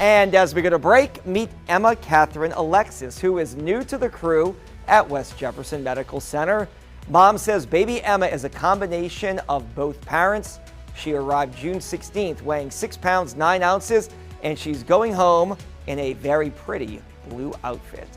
And as we go to break, meet Emma Catherine Alexis, who is new to the crew at West Jefferson Medical Center. Mom says baby Emma is a combination of both parents. She arrived June 16th, weighing 6 pounds 9 ounces, and she's going home in a very pretty blue outfit.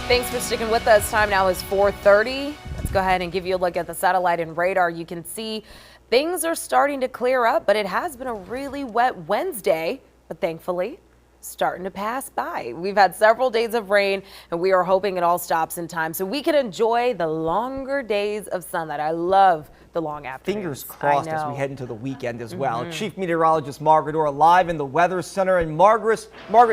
Thanks for sticking with us. Time now is 4:30. Let's go ahead and give you a look at the satellite and radar. You can see things are starting to clear up, but it has been a really wet Wednesday, but thankfully starting to pass by. We've had several days of rain, and we are hoping it all stops in time so we can enjoy the longer days of sunlight. I love the long afternoons. Fingers crossed as we head into the weekend as well. Chief Meteorologist Margaret Orr live in the Weather Center. And Margaret,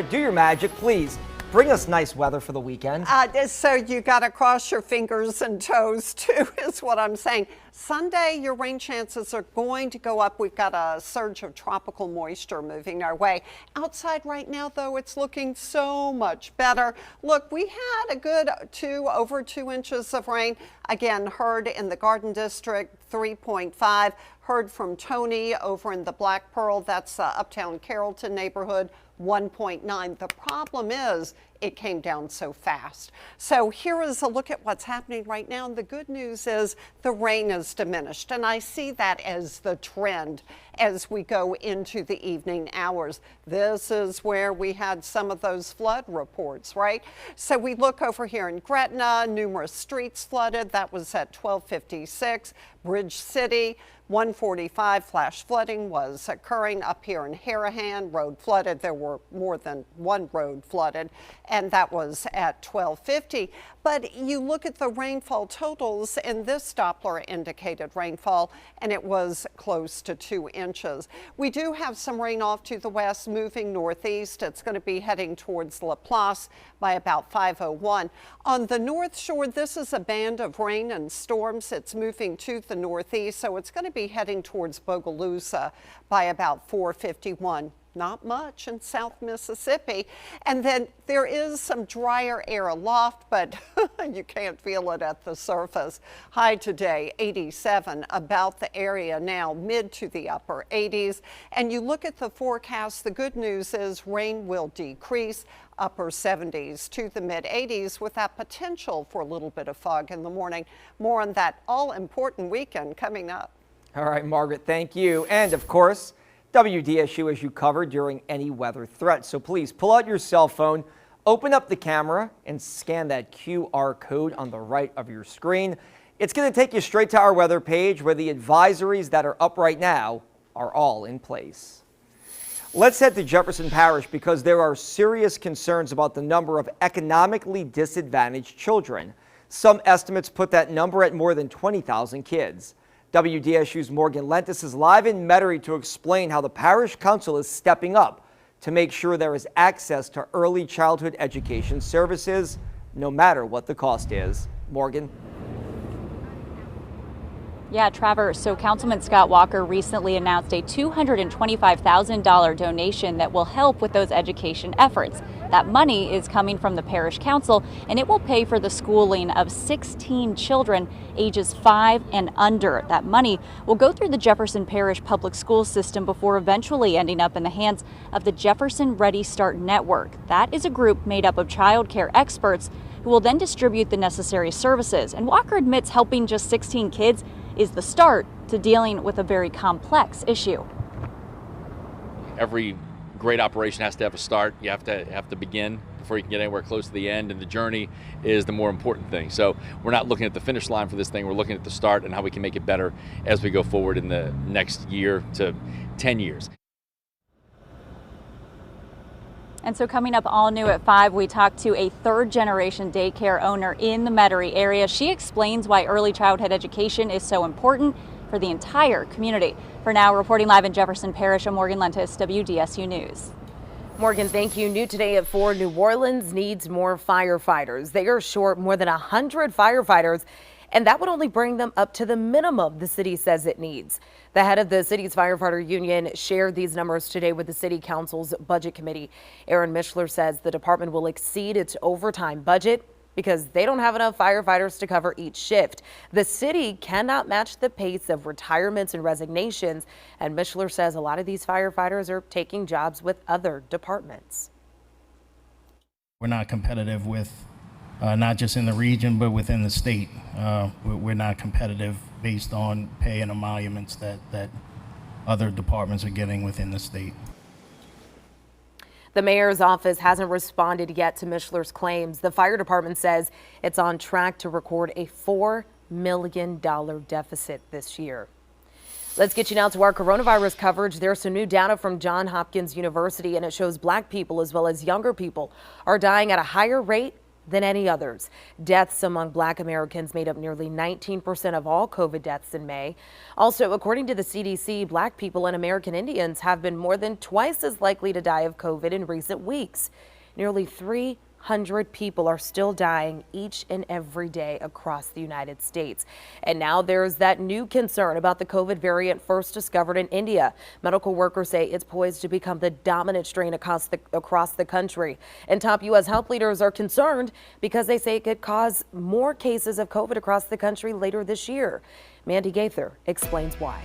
do your magic, please. Bring us nice weather for the weekend. So you got to cross your fingers and toes too, is what I'm saying. Sunday, your rain chances are going to go up. We've got a surge of tropical moisture moving our way. Outside right now, though, it's looking so much better. Look, we had a good over 2 inches of rain. Again, heard in the Garden District, 3.5. Heard from Tony over in the Black Pearl, that's uptown Carrollton neighborhood, 1.9. The problem is it came down so fast. So here is a look at what's happening right now. And the good news is the rain is diminished. And I see that as the trend as we go into the evening hours. This is where we had some of those flood reports, right? So we look over here in Gretna, numerous streets flooded. That was at 1256. Bridge City, 145 flash flooding was occurring up here in Harahan. Road flooded. There were more than one road flooded, and that was at 12:50. But you look at the rainfall totals, and this Doppler indicated rainfall, and it was close to 2 inches. We do have some rain off to the west, moving northeast. It's going to be heading towards Laplace by about 5:01. On the North Shore, this is a band of rain and storms. It's moving to the northeast, so it's going to be heading towards Bogalusa by about 4:51. Not much in South Mississippi. And then there is some drier air aloft, but you can't feel it at the surface. High today, 87 about the area now, mid to the upper 80s. And you look at the forecast, the good news is rain will decrease, upper 70s to the mid 80s with that potential for a little bit of fog in the morning. More on that all-important weekend coming up. All right, Margaret, thank you. And of course, WDSU as you covered during any weather threat. So please pull out your cell phone, open up the camera, and scan that QR code on the right of your screen. It's going to take you straight to our weather page where the advisories that are up right now are all in place. Let's head to Jefferson Parish because there are serious concerns about the number of economically disadvantaged children. Some estimates put that number at more than 20,000 kids. WDSU's Morgan Lentis is live in Metairie to explain how the Parish Council is stepping up to make sure there is access to early childhood education services, no matter what the cost is. Morgan. Yeah, Travers. So Councilman Scott Walker recently announced a $225,000 donation that will help with those education efforts. That money is coming from the Parish Council, and it will pay for the schooling of 16 children ages 5 and under. That money will go through the Jefferson Parish public school system before eventually ending up in the hands of the Jefferson Ready Start Network. That is a group made up of child care experts who will then distribute the necessary services. And Walker admits helping just 16 kids is the start to dealing with a very complex issue. Every great operation has to have a start. You have to begin before you can get anywhere close to the end, and the journey is the more important thing. So we're not looking at the finish line for this thing, we're looking at the start and how we can make it better as we go forward in the next year to 10 years. And so coming up all new at 5, we talk to a third-generation daycare owner in the Metairie area. She explains why early childhood education is so important for the entire community. For now, reporting live in Jefferson Parish, I'm Morgan Lentis, WDSU News. Morgan, thank you. New today at 4, New Orleans needs more firefighters. They are short more than 100 firefighters, and that would only bring them up to the minimum the city says it needs. The head of the city's firefighter union shared these numbers today with the city council's budget committee. Aaron Mishler says the department will exceed its overtime budget because they don't have enough firefighters to cover each shift. The city cannot match the pace of retirements and resignations, and Mishler says a lot of these firefighters are taking jobs with other departments. We're not competitive with not just in the region, but within the state. We're not competitive based on pay and emoluments that other departments are getting within the state. The mayor's office hasn't responded yet to Mishler's claims. The fire department says it's on track to record a $4 million deficit this year. Let's get you now to our coronavirus coverage. There's some new data from Johns Hopkins University, and it shows Black people as well as younger people are dying at a higher rate than any others. Deaths among Black Americans made up nearly 19% of all COVID deaths in May. Also, according to the CDC, Black people and American Indians have been more than twice as likely to die of COVID in recent weeks. Nearly 300 people are still dying each and every day across the United States. And now there's that new concern about the COVID variant first discovered in India. Medical workers say it's poised to become the dominant strain across the country. And top U.S. health leaders are concerned because they say it could cause more cases of COVID across the country later this year. Mandy Gaither explains why.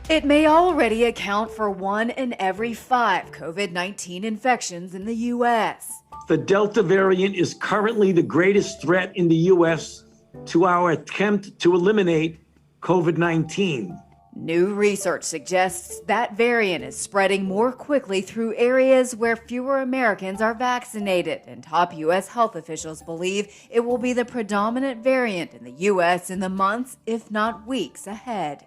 It may already account for 1 in every 5 COVID-19 infections in the U.S. The Delta variant is currently the greatest threat in the U.S. to our attempt to eliminate COVID-19. New research suggests that variant is spreading more quickly through areas where fewer Americans are vaccinated, and top U.S. health officials believe it will be the predominant variant in the U.S. in the months, if not weeks, ahead.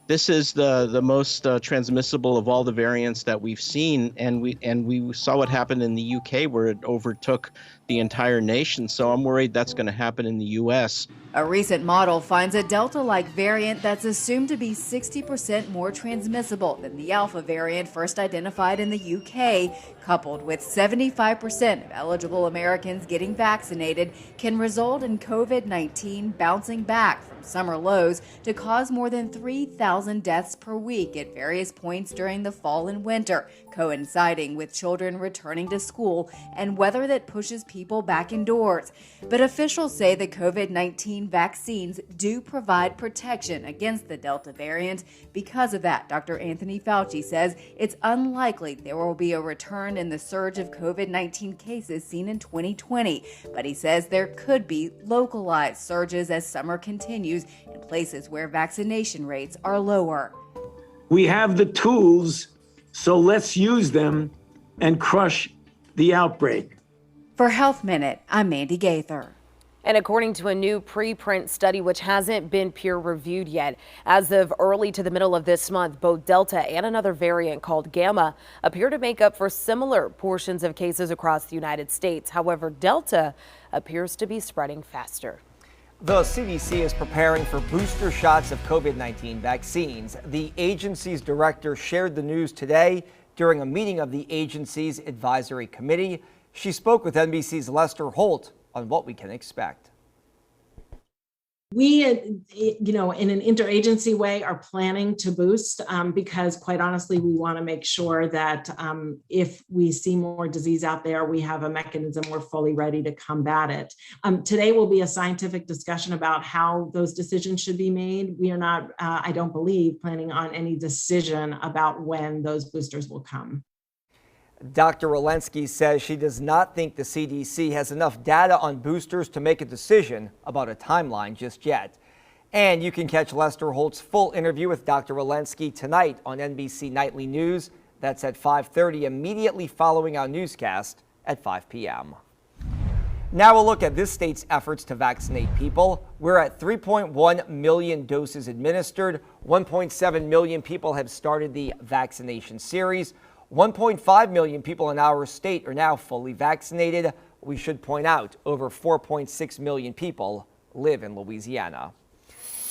This is the most transmissible of all the variants that we've seen, and we saw what happened in the UK where it overtook the entire nation. So I'm worried that's going to happen in the US. A recent model finds a Delta-like variant that's assumed to be 60% more transmissible than the Alpha variant first identified in the UK, coupled with 75% of eligible Americans getting vaccinated, can result in COVID-19 bouncing back from summer lows to cause more than 3,000 deaths per week at various points during the fall and winter, coinciding with children returning to school and weather that pushes people back indoors. But officials say the COVID-19 vaccines do provide protection against the Delta variant. Because of that, Dr. Anthony Fauci says it's unlikely there will be a return in the surge of COVID-19 cases seen in 2020. But he says there could be localized surges as summer continues in places where vaccination rates are lower. We have the tools, so let's use them and crush the outbreak. For Health Minute, I'm Mandy Gaither. And according to a new preprint study, which hasn't been peer-reviewed yet, as of early to the middle of this month, both Delta and another variant called Gamma appear to make up for similar portions of cases across the United States. However, Delta appears to be spreading faster. The CDC is preparing for booster shots of COVID-19 vaccines. The agency's director shared the news today during a meeting of the agency's advisory committee. She spoke with NBC's Lester Holt on what we can expect. We, in an interagency way, are planning to boost because, quite honestly, we want to make sure that if we see more disease out there, we have a mechanism we're fully ready to combat it. Today will be a scientific discussion about how those decisions should be made. We are not, I don't believe, planning on any decision about when those boosters will come. Dr. Walensky says she does not think the CDC has enough data on boosters to make a decision about a timeline just yet. And you can catch Lester Holt's full interview with Dr. Walensky tonight on NBC Nightly News. That's at 5:30, immediately following our newscast at 5 p.m. Now we'll look at this state's efforts to vaccinate people. We're at 3.1 million doses administered. 1.7 million people have started the vaccination series. 1.5 million people in our state are now fully vaccinated. We should point out over 4.6 million people live in Louisiana.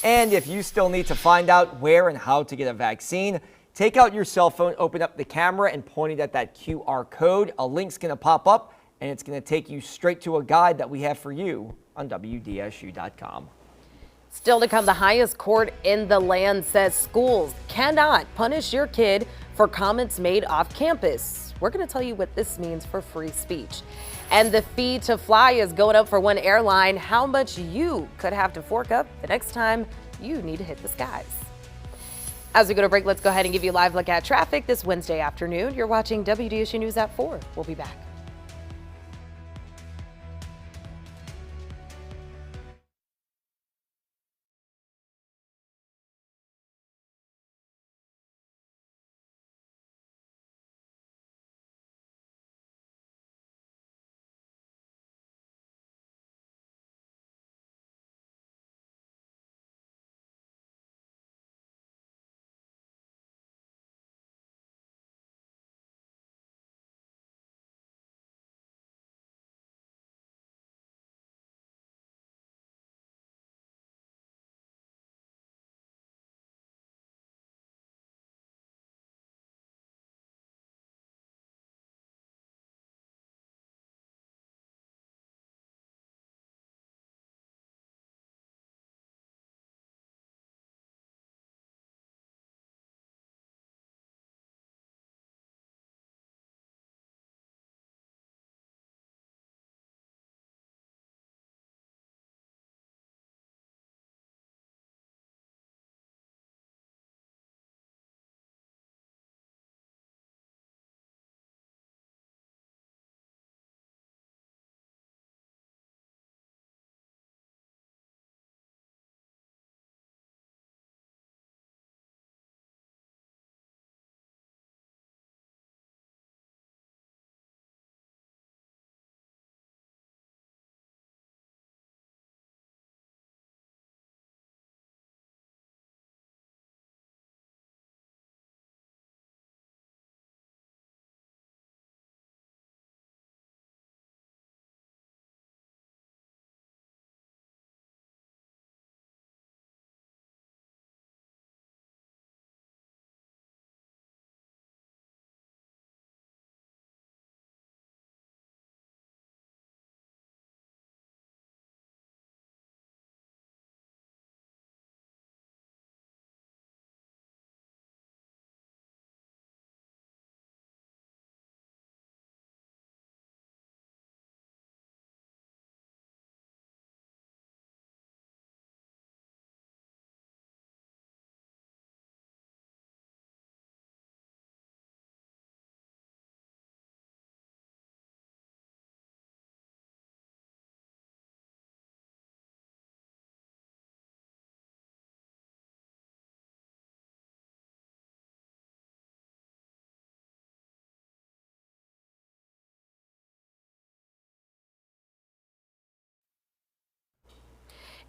And if you still need to find out where and how to get a vaccine, take out your cell phone, open up the camera and point it at that QR code. A link's going to pop up and it's going to take you straight to a guide that we have for you on WDSU.com. Still to come, the highest court in the land says schools cannot punish your kid for comments made off campus. We're going to tell you what this means for free speech. And the fee to fly is going up for one airline. How much you could have to fork up the next time you need to hit the skies. As we go to break, let's go ahead and give you a live look at traffic this Wednesday afternoon. You're watching WDSU News at 4. We'll be back.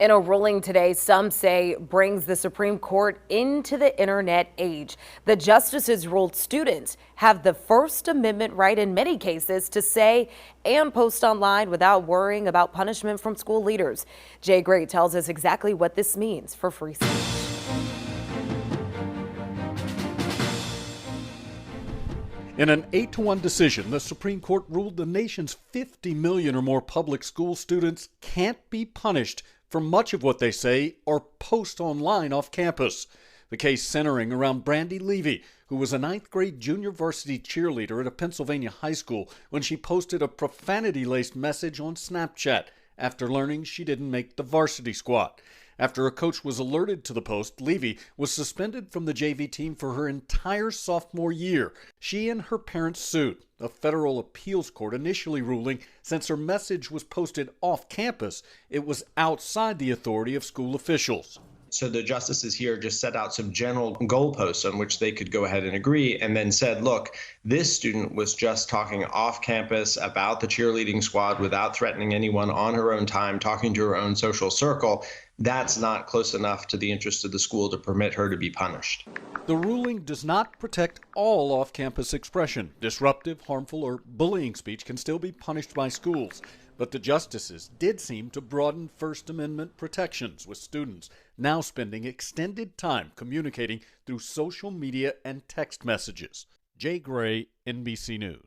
In a ruling today, some say brings the Supreme Court into the internet age. The justices ruled students have the First Amendment right in many cases to say and post online without worrying about punishment from school leaders. Jay Gray tells us exactly what this means for free speech. In an 8-1 decision, the Supreme Court ruled the nation's 50 million or more public school students can't be punished for much of what they say or post online off campus. The case centering around Brandy Levy, who was a 9th grade junior varsity cheerleader at a Pennsylvania high school when she posted a profanity-laced message on Snapchat after learning she didn't make the varsity squad. After a coach was alerted to the post, Levy was suspended from the JV team for her entire sophomore year. She and her parents sued, a federal appeals court initially ruling since her message was posted off campus, it was outside the authority of school officials. So the justices here just set out some general goalposts on which they could go ahead and agree, and then said, look, this student was just talking off campus about the cheerleading squad without threatening anyone on her own time, talking to her own social circle. That's not close enough to the interest of the school to permit her to be punished. The ruling does not protect all off-campus expression. Disruptive, harmful, or bullying speech can still be punished by schools. But the justices did seem to broaden First Amendment protections, with students now spending extended time communicating through social media and text messages. Jay Gray, NBC News.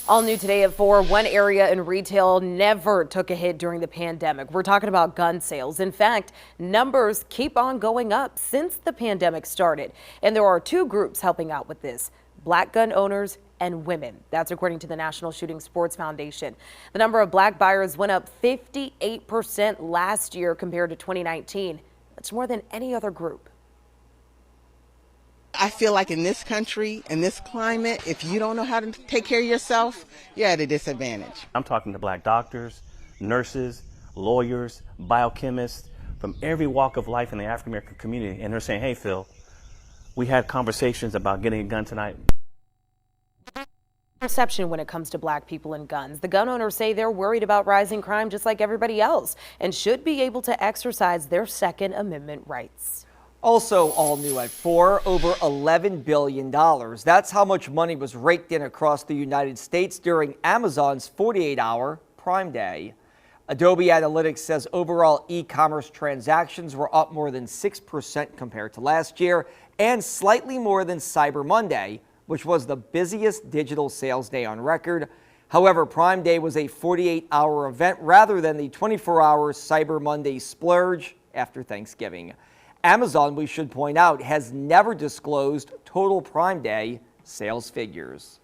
All new today at 4, one area in retail never took a hit during the pandemic. We're talking about gun sales. In fact, numbers keep on going up since the pandemic started. And there are 2 groups helping out with this: Black gun owners and women. That's according to the National Shooting Sports Foundation. The number of black buyers went up 58% last year compared to 2019. That's more than any other group. I feel like in this country, in this climate, if you don't know how to take care of yourself, you're at a disadvantage. I'm talking to black doctors, nurses, lawyers, biochemists from every walk of life in the African American community, and they're saying, hey, Phil, we had conversations about getting a gun tonight. Perception when it comes to black people and guns. The gun owners say they're worried about rising crime just like everybody else and should be able to exercise their Second Amendment rights. Also all new at 4, over $11 billion. That's how much money was raked in across the United States during Amazon's 48-hour Prime Day. Adobe Analytics says overall e-commerce transactions were up more than 6% compared to last year and slightly more than Cyber Monday, which was the busiest digital sales day on record. However, Prime Day was a 48-hour event rather than the 24-hour Cyber Monday splurge after Thanksgiving. Amazon, we should point out, has never disclosed total Prime Day sales figures.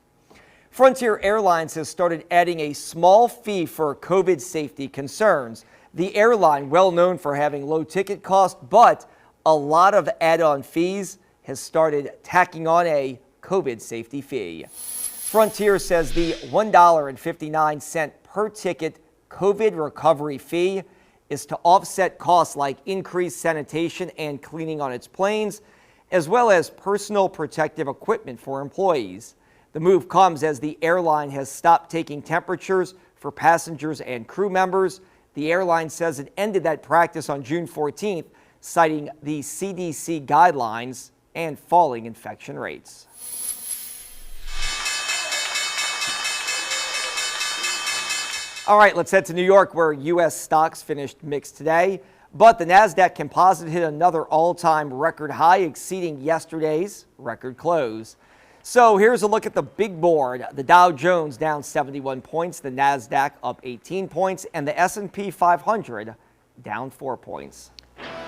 Frontier Airlines has started adding a small fee for COVID safety concerns. The airline, well known for having low ticket costs, but a lot of add-on fees, has started tacking on a COVID safety fee. Frontier says the $1.59 per ticket COVID recovery fee is to offset costs like increased sanitation and cleaning on its planes, as well as personal protective equipment for employees. The move comes as the airline has stopped taking temperatures for passengers and crew members. The airline says it ended that practice on June 14th, citing the CDC guidelines and falling infection rates. All right, let's head to New York, where U.S. stocks finished mixed today. But the NASDAQ Composite hit another all-time record high, exceeding yesterday's record close. So here's a look at the big board. The Dow Jones down 71 points, the NASDAQ up 18 points, and the S&P 500 down 4 points.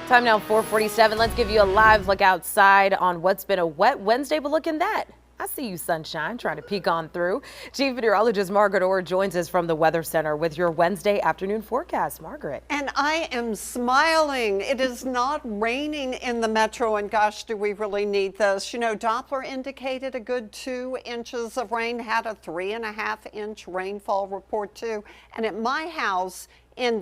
Time now, 4:47. Let's give you a live look outside on what's been a wet Wednesday, but look at that. I see you, sunshine, trying to peek on through. Chief Meteorologist Margaret Orr joins us from the Weather Center with your Wednesday afternoon forecast. Margaret. And I am smiling. It is not raining in the metro, and gosh, do we really need this? You know, Doppler indicated a good 2 inches of rain, had a 3.5-inch rainfall report too. And at my house,